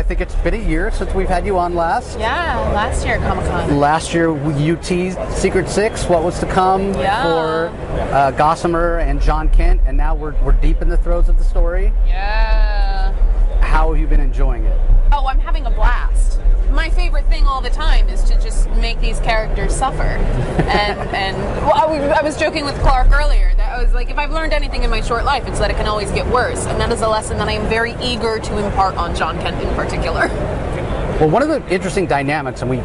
think it's been a year since we've had you on last. Yeah, last year at Comic-Con. Last year you teased Secret Six, what was to come for Gossamer and John Kent, and now we're deep in the throes of the story. Yeah. How have you been enjoying it? Oh, I'm having a blast. My favorite thing all the time is to just make these characters suffer. And well, I was joking with Clark earlier that I was like, if I've learned anything in my short life, it's that it can always get worse. And that is a lesson that I am very eager to impart on John Kent in particular. Well, one of the interesting dynamics, and we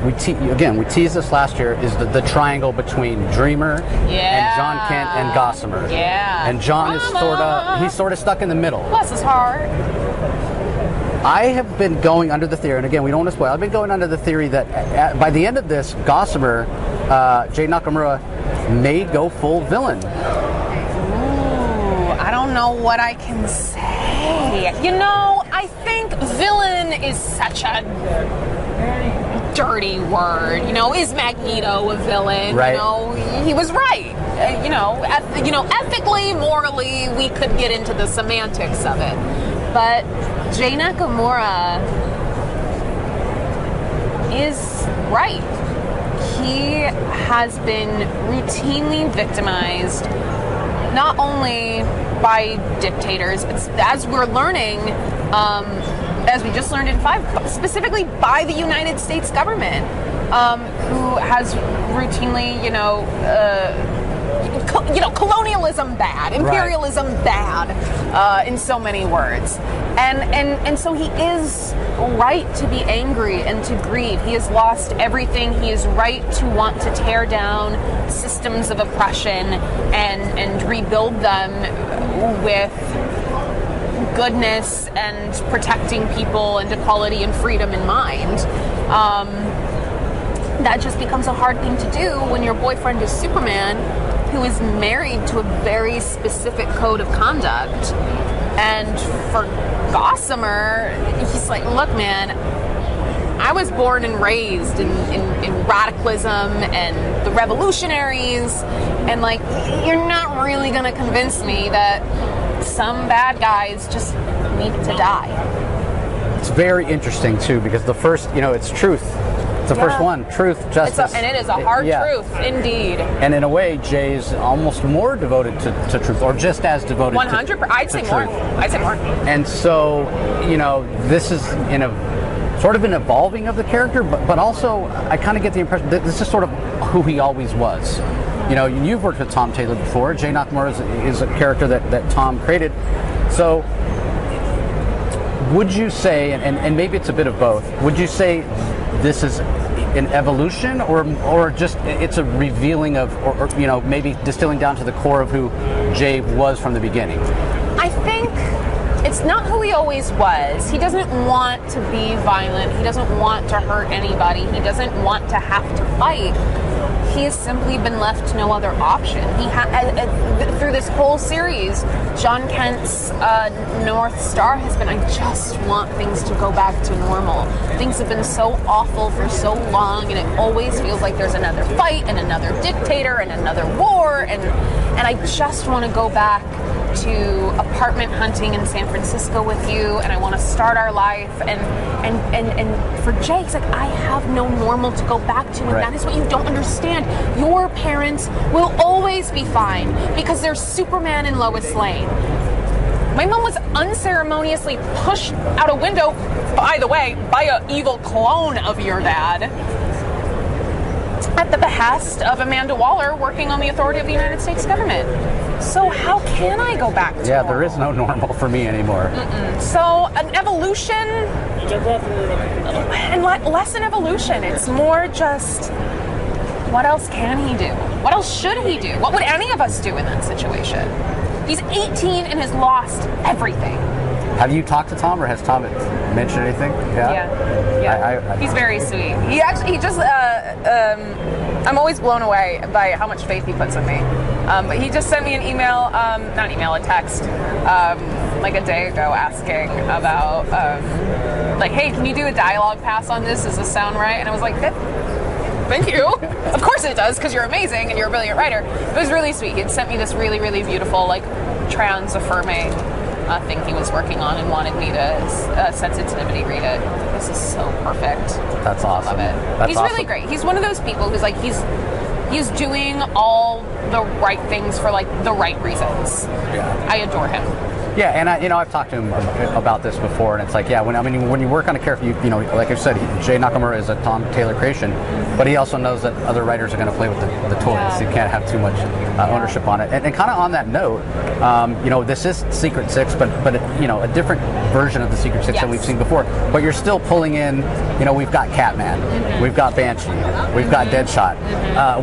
teased this last year, is the triangle between Dreamer and John Kent and Gossamer. Yeah. And John is sort of stuck in the middle. Bless his heart. I have been going under the theory, and again, we don't want to spoil, I've been going under the theory that by the end of this, Gossamer, Jay Nakamura, may go full villain. Ooh, I don't know what I can say. You know, I think villain is such a dirty word. You know, is Magneto a villain? Right. You know, he was right. Ethically, morally, we could get into the semantics of it. But Jay Nakamura is right. He has been routinely victimized, not only by dictators, but as we're learning, as we just learned in 5, specifically by the United States government, who has routinely, colonialism bad, imperialism bad, in so many words. And so he is right to be angry and to grieve. He has lost everything. He is right to want to tear down systems of oppression and rebuild them with goodness and protecting people and equality and freedom in mind. That just becomes a hard thing to do when your boyfriend is Superman, who is married to a very specific code of conduct. And for Gossamer, he's like, look, man, I was born and raised in radicalism and the revolutionaries, and like, you're not really going to convince me that some bad guys just need to die. It's very interesting, too, because the first, it's truth. It's the first one, truth, justice. And it is a hard truth, indeed. And in a way, Jay's almost more devoted to truth, or just as devoted 100%. to I'd say more. I'd say more. And so, this is sort of an evolving of the character, but also I kind of get the impression that this is sort of who he always was. You've worked with Tom Taylor before. Jay Nakamura is a character that Tom created. So would you say, and maybe it's a bit of both, would you say this is an evolution or just it's a revealing of, or maybe distilling down to the core of who Jay was from the beginning? I think it's not who he always was. He doesn't want to be violent. He doesn't want to hurt anybody. He doesn't want to have to fight. He has simply been left no other option. Through this whole series, John Kent's North Star has been, I just want things to go back to normal. Things have been so awful for so long, and it always feels like there's another fight and another dictator and another war, and I just want to go back to apartment hunting in San Francisco with you, and I want to start our life, and for Jay, he's like, I have no normal to go back to, and that is what you don't understand. Your parents will always be fine because they're Superman and Lois Lane. My mom was unceremoniously pushed out a window, by the way, by an evil clone of your dad, at the behest of Amanda Waller working on the authority of the United States government. So how can I go back to normal? There is no normal for me anymore. So an evolution, and less an evolution. It's more just, what else can he do? What else should he do? What would any of us do in that situation? He's 18 and has lost everything. Have you talked to Tom, or has Tom mentioned anything? Yeah. He's very sweet. He just, I'm always blown away by how much faith he puts in me. But he just sent me an email, a text, like a day ago asking about, hey, can you do a dialogue pass on this? Does this sound right? And I was like, thank you. Of course it does, because you're amazing and you're a brilliant writer. It was really sweet. He had sent me this really, really beautiful, trans-affirming thing he was working on and wanted me to sensitivity read it. This is so perfect. That's awesome. I love it. That's He's awesome. really great. He's one of those people who's like, he's doing all the right things for like the right reasons. Yeah. I adore him. Yeah, and I've talked to him about this before, and it's like, when you work on a character, like I said, Jay Nakamura is a Tom Taylor creation, but he also knows that other writers are going to play with the toys. Yeah. So you can't have too much ownership on it. And kind of on that note, this is Secret Six, but a different version of the Secret Six that we've seen before. But you're still pulling in, we've got Catman, we've got Banshee, we've got Deadshot.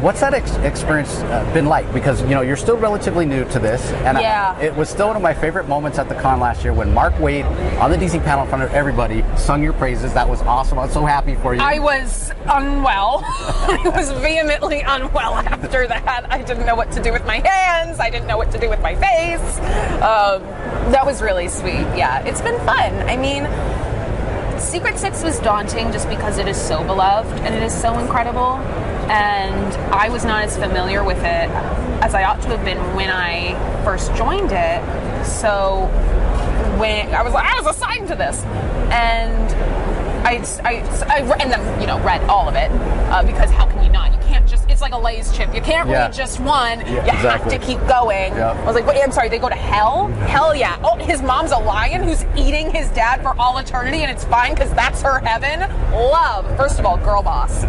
What's that experience been like? Because you're still relatively new to this, and it was still one of my favorite moments at the con last year when Mark Waid on the DC panel in front of everybody sung your praises. That was awesome. I was so happy for you. I was unwell. I was vehemently unwell after that. I didn't know what to do with my hands. I didn't know what to do with my face. That was really sweet. Yeah, it's been fun. I mean, Secret Six was daunting just because it is so beloved and it is so incredible. And I was not as familiar with it as I ought to have been when I first joined it. So when I was assigned to this, and I read all of it because how can you not? You can't just. It's like a Lay's chip. You can't read just one. You have to keep going. Yep. I was like, wait, I'm sorry. They go to hell? Hell yeah. Oh, his mom's a lion who's eating his dad for all eternity, and it's fine because that's her heaven. Love. First of all, girl boss.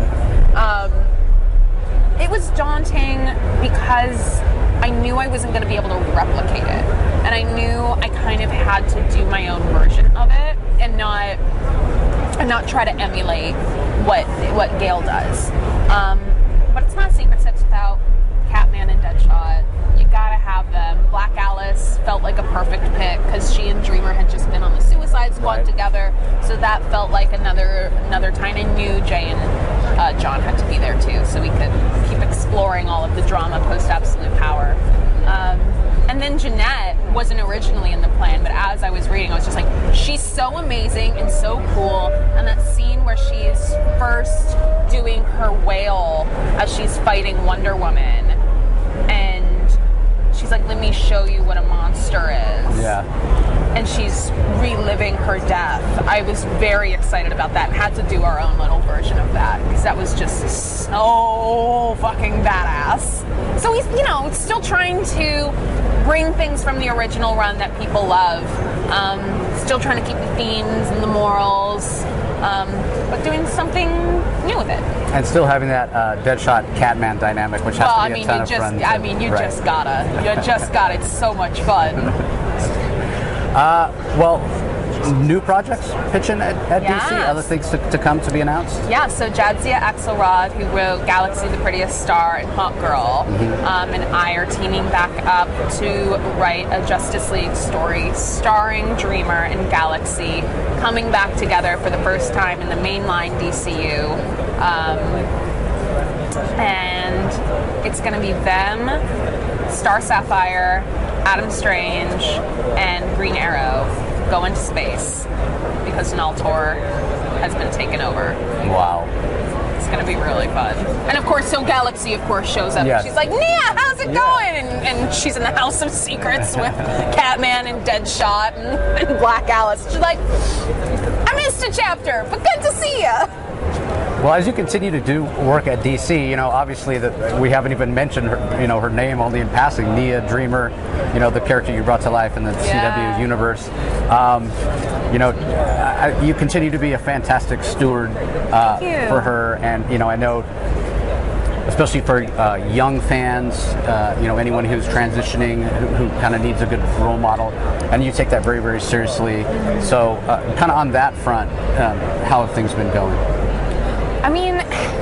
It was daunting because I knew I wasn't going to be able to replicate it. And I knew I kind of had to do my own version of it and not try to emulate what Gail does. But it's not Secret Six without Catman and Deadshot. You gotta have them. Black Alice felt like a perfect pick because she and Dreamer had just been on the Suicide Squad together, so that felt like another time. I knew Jay and John had to be there too, so we could keep exploring all of the drama post Absolute Power. And then Jeanette wasn't originally in the plan, but as I was reading, I was just like, she's so amazing and so cool. And that scene where she's first doing her wail as she's fighting Wonder Woman, and she's like, let me show you what a monster is. Yeah. And she's reliving her death. I was very excited about that and had to do our own little version of that because that was just so fucking badass. So he's, still trying to bring things from the original run that people love. Still trying to keep the themes and the morals, but doing something new with it. And still having that Deadshot Catman dynamic, which has to be a ton of fun. You just gotta. It's so much fun. New projects pitching at DC, other things to come to be announced? Yeah, so Jadzia Axelrod, who wrote Galaxy the Prettiest Star and Hawk Girl, and I are teaming back up to write a Justice League story starring Dreamer and Galaxy coming back together for the first time in the mainline DCU. And it's going to be them, Star Sapphire, Adam Strange, and Green Arrow go into space because Naltor has been taken over. Wow. It's going to be really fun. And of course, so Galaxy, of course, shows up. Yes. She's like, Nia, how's it going? And she's in the House of Secrets with Catman and Deadshot and Black Alice. She's like, I missed a chapter, but good to see ya. Well, as you continue to do work at DC, obviously that we haven't even mentioned her, her name only in passing. Nia, Dreamer, the character you brought to life in the CW universe. You continue to be a fantastic steward for her, and I know, especially for young fans, anyone who's transitioning, who kind of needs a good role model, and you take that very, very seriously. So, kind of on that front, how have things been going? I mean,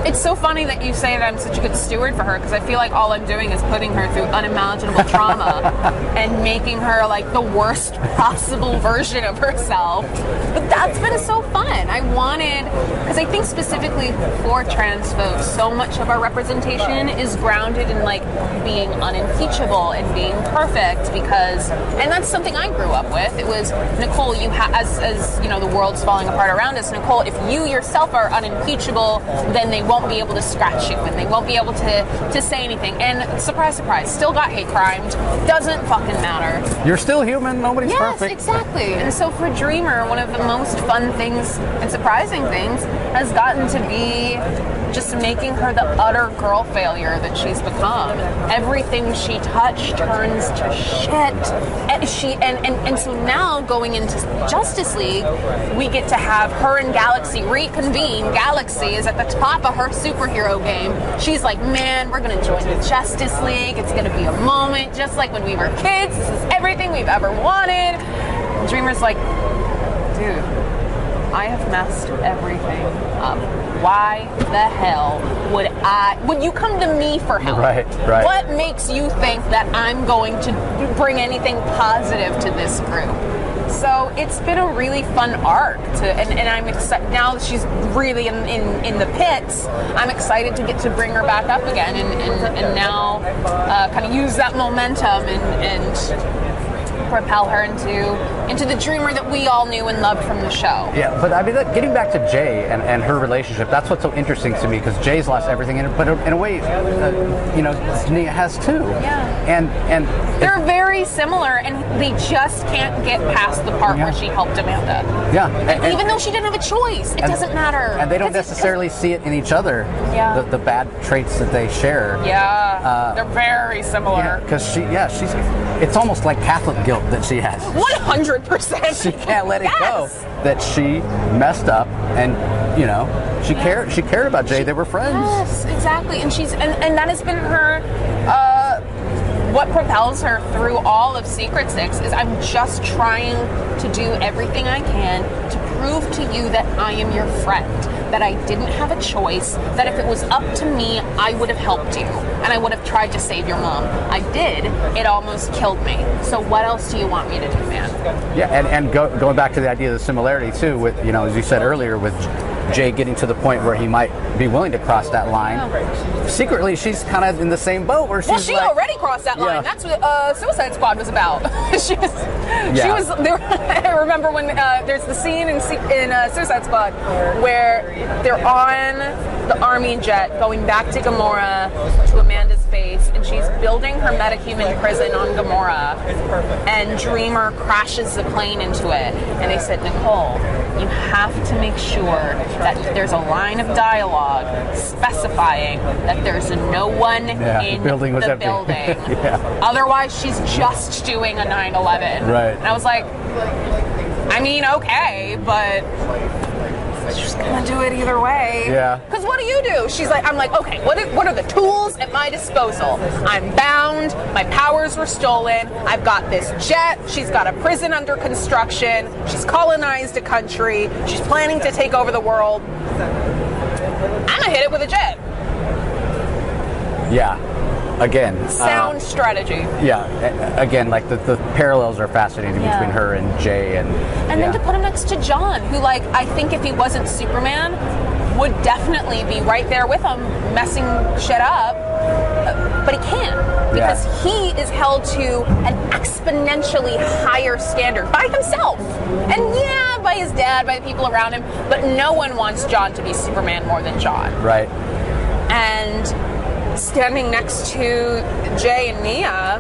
it's so funny that you say that I'm such a good steward for her because I feel like all I'm doing is putting her through unimaginable trauma and making her like the worst possible version of herself. But that's been so fun. I wanted, because I think specifically for trans folks, so much of our representation is grounded in like being unimpeachable and being perfect and that's something I grew up with. It was, Nicole, as the world's falling apart around us, Nicole, if you yourself are unimpeachable people, then they won't be able to scratch you and they won't be able to say anything. And surprise, surprise, still got hate crimed. Doesn't fucking matter. You're still human. Nobody's perfect. Yes, exactly. And so for Dreamer, one of the most fun things and surprising things has gotten to be just making her the utter girl failure that she's become. Everything she touched turns to shit. And so now going into Justice League, we get to have her and Galaxy reconvene. Galaxy is at the top of her superhero game. She's like, man, we're gonna join the Justice League. It's gonna be a moment just like when we were kids. This is everything we've ever wanted. Dreamer's like, dude, I have messed everything up. Why the hell would you come to me for help? Right. What makes you think that I'm going to bring anything positive to this group? So it's been a really fun arc and I'm excited now that she's really in the pits. I'm excited to get to bring her back up again and now kind of use that momentum and propel her into the Dreamer that we all knew and loved from the show. Yeah, but I mean, getting back to Jay and her relationship, that's what's so interesting to me, because Jay's lost everything, but in a way, Nia has too. Yeah. And they're very similar, and they just can't get past the part where she helped Amanda. Yeah. And even though she didn't have a choice, it doesn't matter. And they don't necessarily see it in each other, the bad traits that they share. Yeah, they're very similar. Because she's, it's almost like Catholic guilt that she has. 100%. She can't let it go that she messed up, and she cared. She cared about Jay. They were friends. Yes, exactly. And and that has been her. What propels her through all of Secret Six is I'm just trying to do everything I can to prove to you that I am your friend, that I didn't have a choice, that if it was up to me, I would have helped you, and I would have tried to save your mom. I did. It almost killed me. So what else do you want me to do, man? Yeah, and going back to the idea of the similarity, too, with, as you said earlier, with Jay getting to the point where he might be willing to cross that line. Yeah. Secretly, she's kind of in the same boat where she's she already crossed that line. That's what Suicide Squad was about. She was there. I remember when there's the scene in Suicide Squad where they're on the army jet going back to Gamora, to Amanda's base, and she's building her metahuman prison on Gamora, and Dreamer crashes the plane into it, and they said, Nicole, you have to make sure that there's a line of dialogue specifying that there's no one in the building. Otherwise, she's just doing a 9/11. Right. And I was like, I mean, okay, but she's gonna do it either way. Yeah. Because what do? She's like, I'm like, okay, what are the tools at my disposal? I'm bound. My powers were stolen. I've got this jet. She's got a prison under construction. She's colonized a country. She's planning to take over the world. I'm gonna hit it with a jet. Yeah. Again, sound strategy. Yeah, again, like the parallels are fascinating between her and Jay, and then to put him next to John, who, like, I think if he wasn't Superman, would definitely be right there with him, messing shit up, but he can't because he is held to an exponentially higher standard by himself, and by his dad, by the people around him, but no one wants John to be Superman more than John. Right. And standing next to Jay and Nia,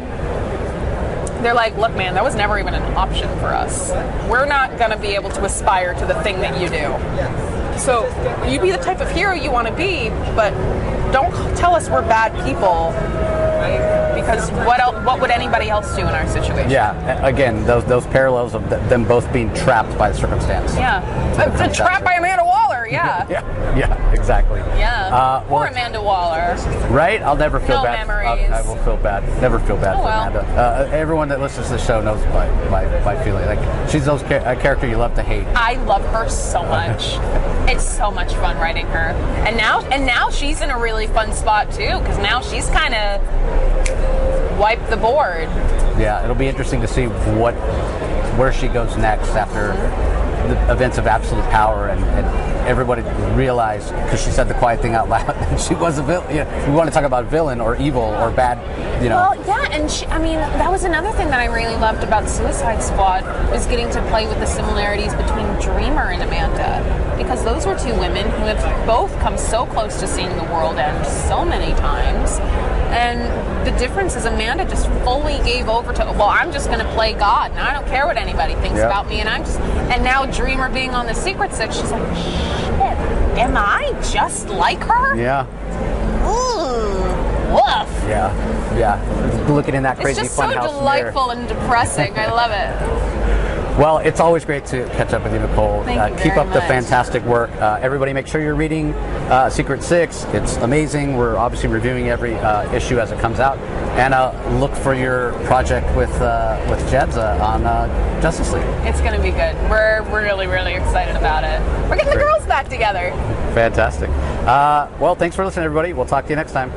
they're like, look, man, that was never even an option for us. We're not going to be able to aspire to the thing that you do. So you be the type of hero you want to be, but don't tell us we're bad people, because what would anybody else do in our situation? Yeah, again, those parallels of them both being trapped by the circumstance. Yeah, trapped by Amanda Waller. Yeah. Yeah, exactly. Yeah. Poor Amanda Waller. Right? I'll never feel bad. Memories. I will feel bad. Never feel bad for Amanda. Everyone that listens to the show knows my feeling. Like, she's a character you love to hate. I love her so much. It's so much fun writing her. And now she's in a really fun spot too, because now she's kind of wiped the board. Yeah, it'll be interesting to see where she goes next after the events of absolute power, and everybody realized, because she said the quiet thing out loud, that she was a villain. You know, we want to talk about villain or evil or bad, you know. Well, yeah, and I mean, that was another thing that I really loved about Suicide Squad, was getting to play with the similarities between Dreamer and Amanda, because those were two women who have both come so close to seeing the world end so many times. And the difference is Amanda just fully gave over to, well, I'm just going to play God, and I don't care what anybody thinks about me, and now Dreamer being on the Secret Six, she's like, shit, am I just like her? Yeah. Ooh, woof. Yeah. Looking in that crazy It's just fun so house delightful and depressing. I love it. Well, it's always great to catch up with you, Nicole. Thank you Keep very up the much. fantastic work. Everybody make sure you're reading Secret Six. It's amazing. We're obviously reviewing every issue as it comes out. And look for your project with Jebs on Justice League. It's going to be good. We're really, really excited about it. We're getting the girls back together. Fantastic. Well, thanks for listening, everybody. We'll talk to you next time.